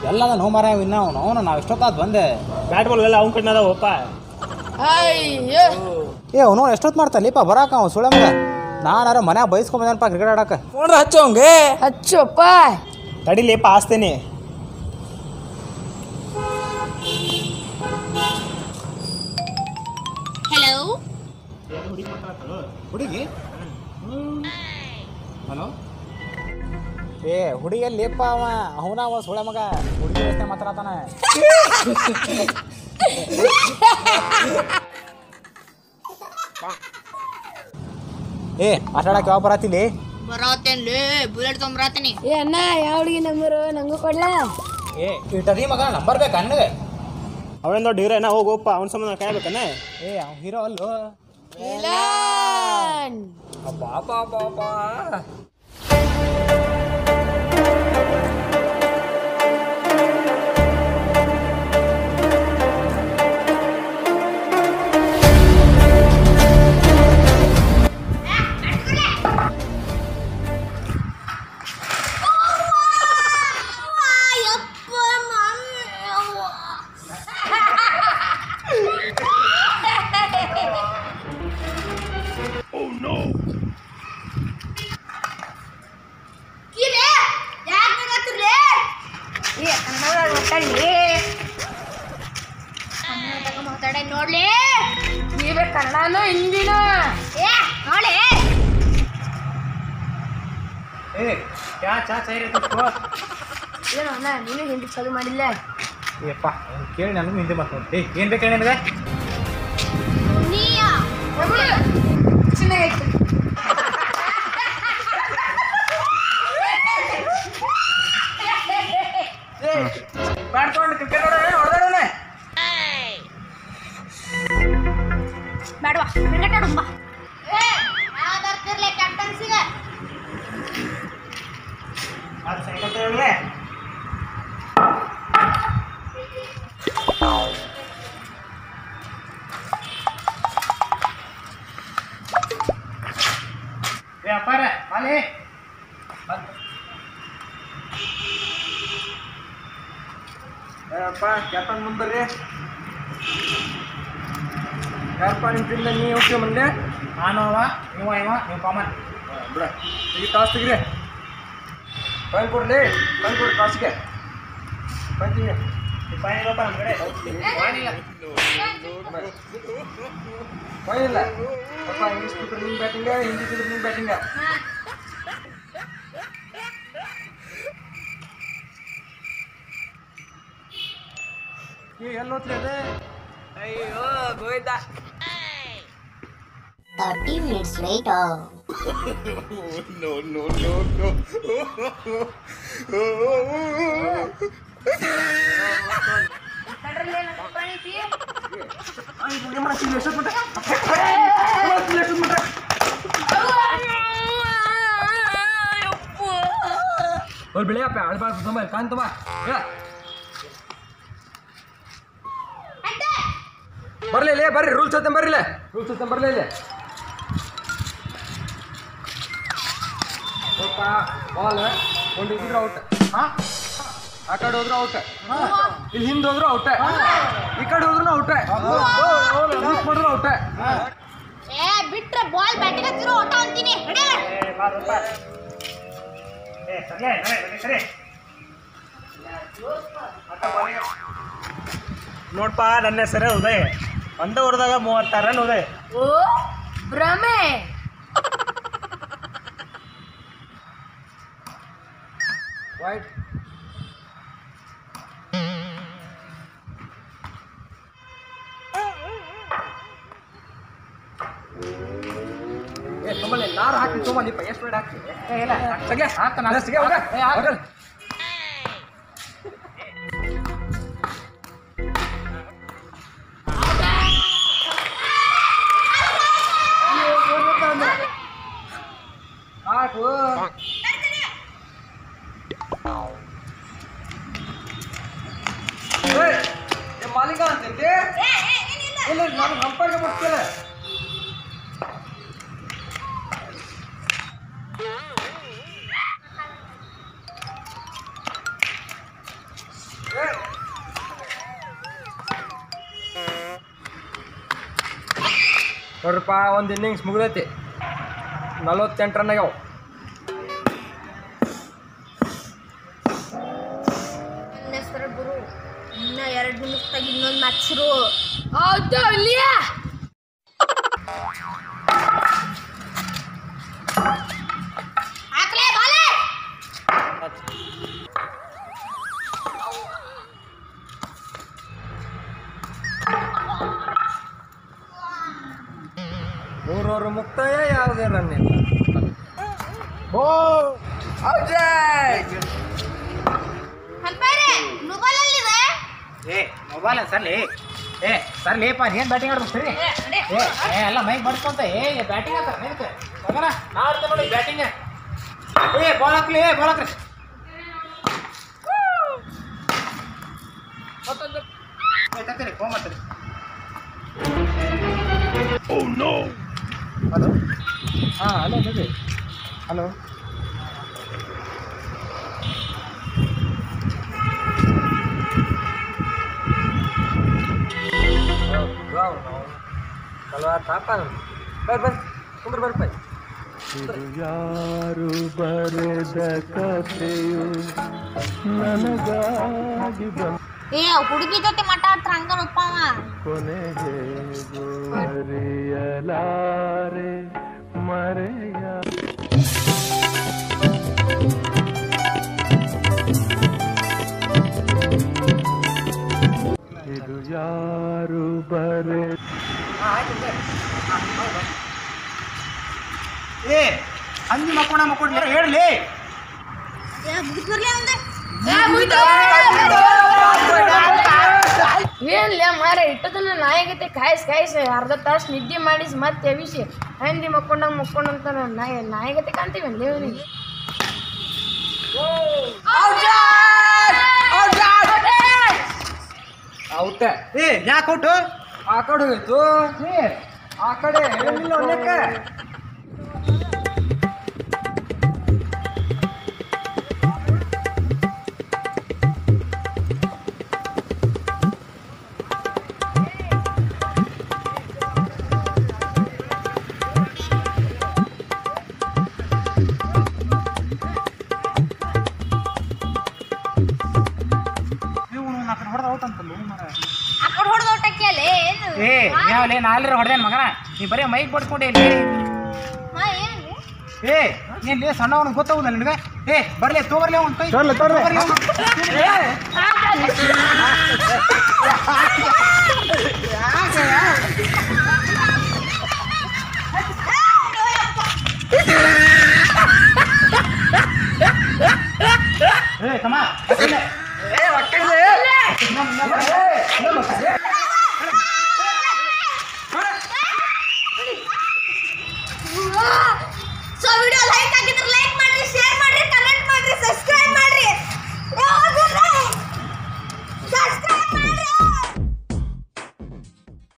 ಎಲ್ಲದ ನೋ ಮಾರ ಇನ್ನ ಅವನು ನಾವು ಎಷ್ಟೊತ್ತಾದ್ ಬಂದೆ ಬ್ಯಾಟ್ ಬಾಲ್ ಎಲ್ಲ ಅವ್ನ ಕಣ್ಣದ ಹೋಪ ಏ ಅವನು ಎಷ್ಟೊತ್ತು ಮಾಡ್ತಾನಲಿಪ್ಪ ಬರಾಕ ಅವ ಸುಳೆ ಮಗ ನಾನಾರ ಮನ್ಯಾಗ ಬೈಸ್ಕೊಂಬಂದನಪ್ಪ ಕ್ರಿಕೆಟ್ ಆಡಕ್ಕೆ ನೋಡ್ರಿ ಹಚ್ಚೋಂಗೆ ಹಚ್ಚಪ್ಪ ತಡಿಲೇಪ ಆಸ್ತೇನೆ ಹಲೋ ಹುಡುಗಿ ಹಲೋ ಏ ಹುಡುಗಿಯಲ್ಲಿ ಲೇಪ ಅವನ ಸುಳೆ ಮಗ ಹುಡುಗಿ ಯೋಚನೆ ಮಾತಾಡತಾನ ಏ ಆಟಾಡಕ್ಕೆ ಯಾವ ಬರತ್ತಿಲಿ ಬರತ್ತೇನ್ಲಿ ಬುಲೆಟ್ ತೊಂಬರತ್ತೀನಿ ಏ ಅಣ್ಣ ಯಾವ ಹುಡುಗಿ ನಂಬರು ನಂಗೂ ಕೊಡ್ಲಾ ಏ ಇಟ್ಟದಿ ಮಗ ನಂಬರ್ ಬೇಕಾ ಅನ್ನಗೆ ಅವನ ದೊಡ್ಡ ಹೀರೋನ ಹೋಗೋಪ್ಪ ಅವ್ನ ಸಂಬಂಧ ಕಾಯ್ಬೇಕನ್ನ ಏ ಅವ್ನು ಹೀರೋ ಅಲ್ಲೋ ವಿಲನ್ ಅಬ್ಬಾ ನೋಡ್ಲಿ ನೀವೇ ಕನ್ನಡನೋ ಹಿಂದಿನೋ ಏ ನೋಡ್ಲಿ ಏ ಚಾ ಚಾ ಚೈ ಏನು ಅಣ್ಣ ನೀನು ಹಿಂದಿ ಚಾಲು ಮಾಡಿಲ್ಲ ಏಪ್ಪ ಕೇಳಿ ನನಗೂ ಹಿಂದೆ ಮಾತು ಏ ಏನು ಬೇಕು ಹೇಳಿ ನಿನಗೆ ನೀಯಾ ಚೆನ್ನಾಗೈತೆ ಮಾಡ್ಕೊಂಡು ಕ್ರಿಕೆಟ್ ಹೊಡೆದಾಡೋಣ ಬೇಡವಾ ಕ್ರಿಕೆಟ್ ಆಡು ಬಾ ಯಾವ್ದಾರ್ತಿರ್ಲಿ ಕ್ಯಾಪ್ಟನ್ಸಿಗೆ ಅದು ಸೈಕಲ್ ತಗೊಳ್ಳೆ ಏ ಅಪ್ಪಾರ ಬಾಲಿ ಅಪ್ಪ ಕ್ಯಾಪ್ಟನ್ ಮುಂಬರ್ರಿ ಯಾರಪ್ಪ ನಿಮ್ಮ ಟೀಮ್ದಾಗ ನೀ ಹೋಗ್ತೀವಿ ಮುಂದೆ ನಾನು ಅವ ನೀವು ಕಾಮನ್ ಬಿಡ ಈಗ ಟಾಸ್ ತೆಗ್ರಿ ಕಾಯಿನ್ ಕೊಡ್ಲಿ ಕಾಯಿನ್ ಕೊಡ್ರಿ ಟಾಸ್ಗೆ ಕಾಯಿನ್ ತೆಗಿ ಫೈನ್ ಇಲ್ಲಪ್ಪ ನಮ್ಮ ಕಡೆ ಫೈನ್ ಇಲ್ಲ ಕಾಯಿನ್ ಇಲ್ಲ ಅಪ್ಪ ಇಂಗ್ಲೀಷ್ ಬಿಟ್ರೆ ನಿಮ್ಮ ಬ್ಯಾಟಿಂಗ ಹಿಂದಿ ಬಿಟ್ರೆ ನಿಮ್ಮ ಬ್ಯಾಟಿಂಗ ಎಲ್ಲಿ ಹೋಗ್ಲಿ ಅದೇ ಅಯ್ಯೋ ಗೋಯ್ದ 30 minutes later. ಬೆಳೆಯಪ್ಪ ಅಳ್ಬಾರ್ದು ಸಂಬಳ ಕಾಂತಮ್ಮ ಬರ್ಲಿ ಬರ್ರಿ ರೂಲ್ಸ್ ಹತ್ತ ಬರ್ರಿಲ್ಲ ರೂಲ್ಸ್ ಹತ್ತ ಬರ್ಲಿ ಇಲ್ಲಿ ಬಾಲ್ ಒಂದು ಇದ್ರೆ ಔಟ್ ಆ ಕಡೆ ಹೋದ್ರೆ ಔಟ್ ಇಲ್ಲಿ ಹಿಂದೆ ಹೋದ್ರು ಔಟ್ ಈ ಕಡೆ ಹೋದ್ರು ಔಟ್ ಮಾಡಿದ್ರು ಔಟ್ ಏ ಬಿಟ್ರೆ ಬಾಲ್ ಬ್ಯಾಟಿಗೆ ಹತ್ತಿರೋ ಓಟ ಅಂತೀನಿ ನೋಡ್ಪ ನನ್ನ ಹೆಸರೇ ಉದಯ್ ಒಂದೇ ಹೊಡೆದಾಗ 36 ರನ್ ಉದಯ್ ಓ ಭ್ರಮೆ ವೈಟ್ ತುಂಬಲ್ಲಿ ನಾರು ಹಾಕಿ ತೊಗೊಂಡಿಪ್ಪ ಎಷ್ಟು ರೇಟ್ ಹಾಕ್ತೀವಿ ಸಗೆ ಹಾಕ್ತಾನೆ ಸಗೆ ಹೋಗ ಹಾಕು ಮಾಲಿಕ ಅಂತೈತಿ ಇಲ್ಲ ನಾನು ನಂಬರ್ಗೆ ಬಿಡ್ತಿಲ್ಲ ನೋಡ್ರಪ್ಪ ಒಂದು ಇನ್ನಿಂಗ್ಸ್ ಮುಗಿದೈತಿ 48 ರನ್ ಆಗ್ಯಾವ. ನನ್ನ ಹೆಸರು ಗುರು. ಇನ್ನ 2 ನಿಮಿಷದಾಗ ಇನ್ನೊಂದು ಮ್ಯಾಚ್ ಶುರು. ಹೌದು ಇಲ್ಲಿಯ ಹಾಕ್ಲೇ ಬಾಲೆ. ಮೂರು ಓವರ್ ಮುಕ್ತಾಯ, ಯಾವುದೇ ರನ್ ಇಲ್ಲ. ಅಂಪೈರೆ ಮೊಬೈಲ್ ಅಲ್ಲಿದೆ. ಏ ಮೊಬೈಲ್ ಸರ್ಲಿ ಏ ಸರ್ಲಿಪ್ಪ ನೀನು ಬ್ಯಾಟಿಂಗ್ ಆಡ್ಬೇಕು ಸರಿ. ಏ ಎಲ್ಲ ಮೈಕ್ ಬಡ್ಕೊಂತ ಬ್ಯಾಟಿಂಗ್ ಅಂತ ನಿಂತು ಮಗನ ನಾ ಆಡ್ತೇನೆ ನೋಡಿ ಬ್ಯಾಟಿಂಗ್. ಬಾಲ್ ಹಾಕ್ಲಿ ಬಾಲ್ ಹಾಕ್ರಿ. ಮತ್ತೊಂದು ತರ್ತೀರಿ ಫೋನ್ ಮಾಡ್ತೀರಿ. ಹಲೋ ಹಾಂ ಹಲೋ ಬೇಬಿ ಹಲೋ. ಚಲೋ ತಾಪ ಬರ್ರಿ ಕುಂದ್ರ ಬರ್ರಿ ಪೈ. ಯಾರು ಬರೆದ ಕಥೆಯು ನನಗಾಗಿ ಏ ಹುಡುಗಿ ಜೊತೆ ಮಾತಾಡ್ತಾರ ಹಂಗ ಉಪ್ಪಾವ. ಕೊನೆಗೆ ಮರೆಯಲಾರೆ ಮರೆಯ ಇದು ಯಾರು ಬರೆ. ಏ ಹಂದಿ ಮಕ್ಕೊಂಡ್ಲ ಹೇಳಲಿ. ಏನ್ಲ ಮಾರ ಇಟ್ಟದನ್ನ ನಾಯಿಗತೆ ಕಾಯಿಸಿ ಅರ್ಧ ತಾಸು ನಿದ್ದೆ ಮಾಡಿಸಿ ಮತ್ತೆ ಎವಿಸಿ ಹಂದಿ ಮಕ್ಕೊಂಡಂತ ನಾಯಿಗತೆ ಕಾಣ್ತೀವಿ ನೀವು. ಔಟ. ಏ ಯಾಕೆ ಔಟು? ಆ ಕಡೆ ಹೋಯ್ತು, ಆ ಕಡೆ ಹೇಳಿಲ್ಲ ಒಳ್ಳೆಕ್ಕ. ಹೊಡೆದ ಔಟ್ ಅಂತಲ್ಲ ಮರ. ಆ ಕಡೆ ಹೊಡೆದ ಔಟಕ್ಕೆ ಅಲ್ಲೇ ಏನು? ಏ ಯಾವಲೇ ನಾಲ್ರ ಹೊಡೆದೇನು ಮಗನ ನೀ ಬರೀ ಮೈಕ್ ಬಡ್ಸ್ಕೊಂಡೆ ಇಲ್ಲಿ. ಹಾ ಏನು? ಏ ನೀನ್ ಲೇ ಸಣ್ಣವನು ಗೊತ್ತಾಗುದಿಲ್ಲ ನಿನಗೆ. ಏ ಬರ್ಲಿ ತಗೋರ್ಲಿ ಅವ್ನ ಕೈ ತಗೋರ್ಲಿ ಅವ್ನು. ಏ ತಮ್ಮ ಏ